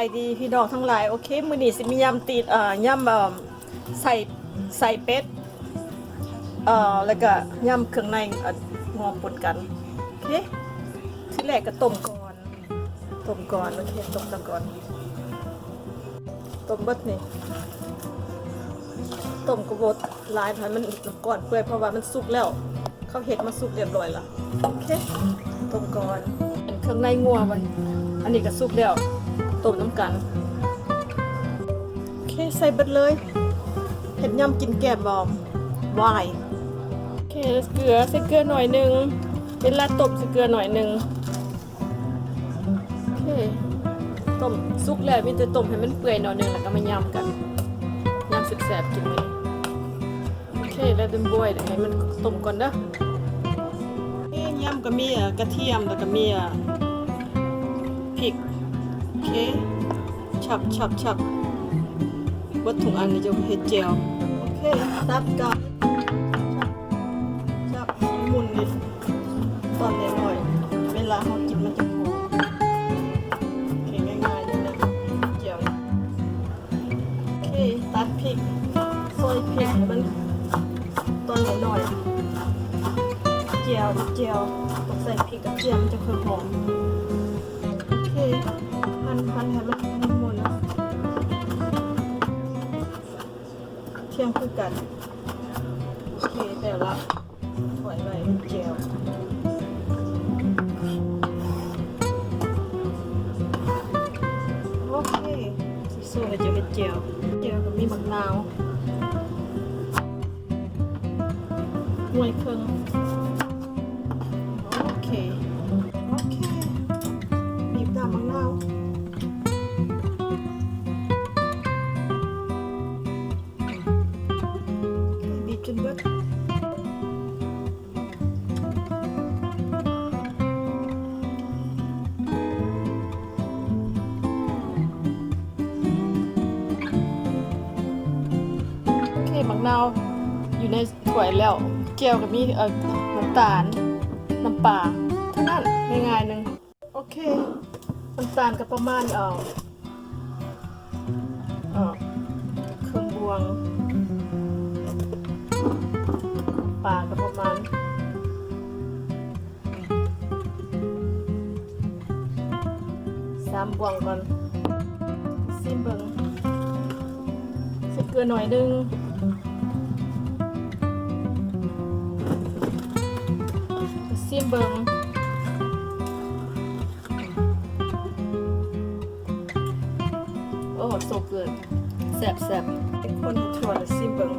ายดีพี่น้องทั้งหลายโอเคมื้อนี้สิมียำตีดยำใส่เป็ดแล้วก็ยำเครื่องในงอปนกันโอเคที่แรกก็ต้มก่อนโอเคต้มซะก่อนต้มเบิดนี่ต้มกระบดลายให้มันก่อนเปื่อยเพราะว่ามันสุกแล้วเขาเห็ดมาสุกเรียบร้อยแล้วโอเคต้มก่อนเครื่องในงัวมันอันนี้ก็สุกแล้วต้มน้ำกันโอเคใส่เบิดเลยเห็ดยำกินแกงบอมวายโอเคเกลือใส่เกลือหน่อยนึงเวลาต้มใส่เกลือหน่อยนึงโอเคต้มสุกแล้วมีแต่ต้มให้มันเปื่อยหน่อยนึงแล้วก็มายำกันยำแซ่บๆกินเลยโอเคแล้วดึงบวยเดี๋ยวให้มันต้มก่อนเด้อยำก็มีกระเทียมแล้วก็มีพริกโอเคฉับวัตถุอันนี้จะเฮ็ดเจียวโอเคตัดกับฉับหมุนนิดตอนน้อยๆเวลาเรากินมันจะหอมโอเคง่ายๆนี่นะเจียวโอเคตัดพริกซอยพริกให้มันตอนน้อยๆเจียวต้องใส่พริกกับเจียวมันจะค่อยหอมโอเคหั่นให้มันหมุนเที่ยงคือกันโอเคแต่ละถอยไว้เจียวโอเคสิสู้ให้จะเป็นเจียวก็มีมะนาวหน่วยครึ่งโอเคบีบน้ำมะนาวบีบจนเบิดโอเคมะนาวอยู่ในถ้วยแล้วเจียวกับมีน้ำตาลน้ำปลาเท่านั้นง่ายๆนึงโอเคน้ำตาลก็ประมาณครึ่งบวงปลาก็ประมาณ3 บวงก่อนซิมเบิ่งใส่เกลือหน่อยนึงซิมเบิงโอ้โซเกิดแซ่บเป็นคนชวนซิมเบิง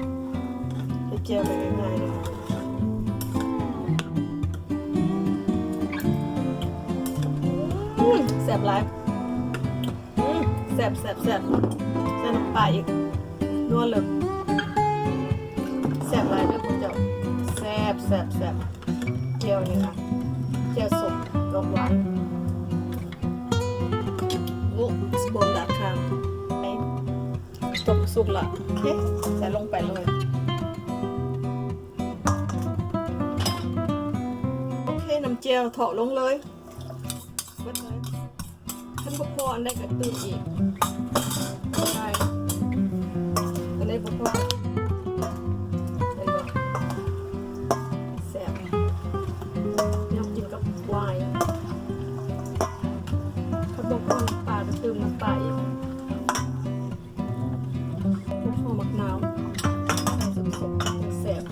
จะเจียวไปง่ายๆเลยแซ่บหลายแซ่บใส่น้ำปลาอีกนัวเลยแซ่บหลายด้วยคุณเจ้าแซ่บเจียวนี่ค่ะเจียวสุกดอกหวานลูกสบอมดัดค่ะต้มสุกละโอเคใส่ลงไปเลยโอเคน้ำเจียวเถาะลงเลยเบิดเลยท่านพออันได้ก็ตื่นอีกใช่อันได้พอวายเขาบอกว่าน้ำปลาจะเติมน้ำปลาอีกพวกหอมมะนาวสดๆแซ่บ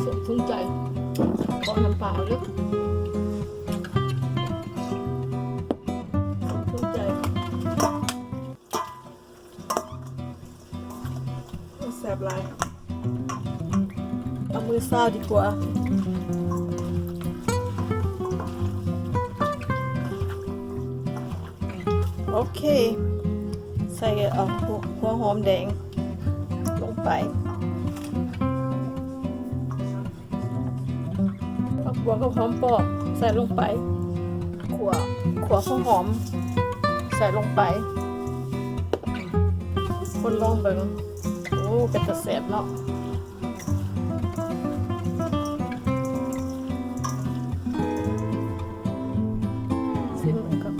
สดทุ่งใจขอน้ำเปล่าด้วยทุ่งใจแซ่บหลายเอามือซ่าดีกว่า โอเคใส่หัวหอมแดงลงไปผักบัวกับหอมปอกใส่ลงไปขัวหัวหอมใส่ลงไปคนลองเบิ่งโอ้เป็นตะแสบเนาะซิมครับ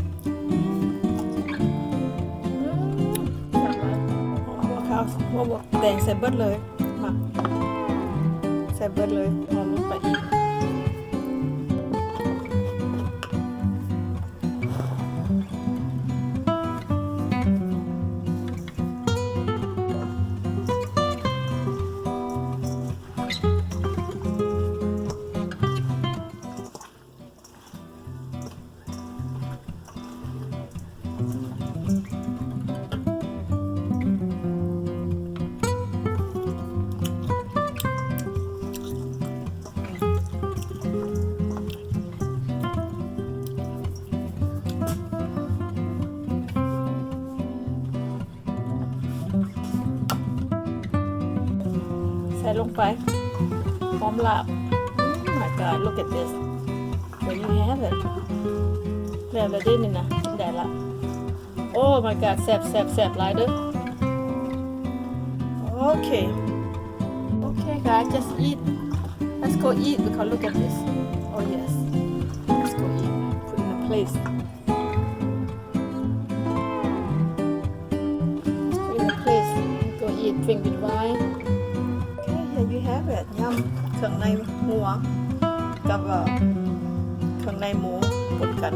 หัวข้าวหัวบวกแดงใส่เบิดเลยมาใส่เบิดเลยหอมลงไปอีกใส่ลงไปพร้อมลาบ Oh my god look at this when you have it แล้วได้นี่นะกินได้ละ Oh my god แซ่บหลายเด้อ Okay guys just eat let's go eat because look at this oh yes let's go eat put in a place put in a place go eat drink with wine okay here you have it ยำเครื่องในหัวกับเครื่องในหมูปนกัน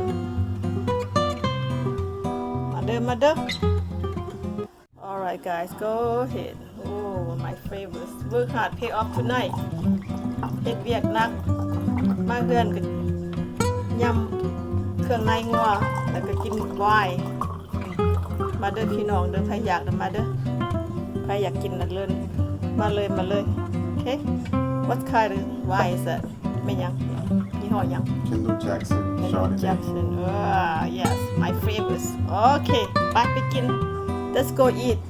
มาเด้อ alright guys go ahead oh my favorites work hard pay off tonight เฮ็ดเวียกหนักมาเฮือนก็ยำเครื่องในงัวแล้วก็กินไวน์มาเด้อพี่น้องเด้อใครอยากมาเด้อใครอยากกินนั่นเลยมาเลยโอเค what kind of wine is that ไม่ยังยี่ห้อยัง Kendall Jackson, Chardonnay. Jackson yes my favorites okay ไปกิน let's go eat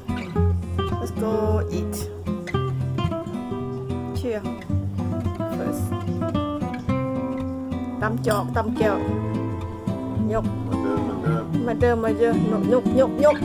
cheer first ตำจอกตำแก้วยก Madame. มาเดิมยก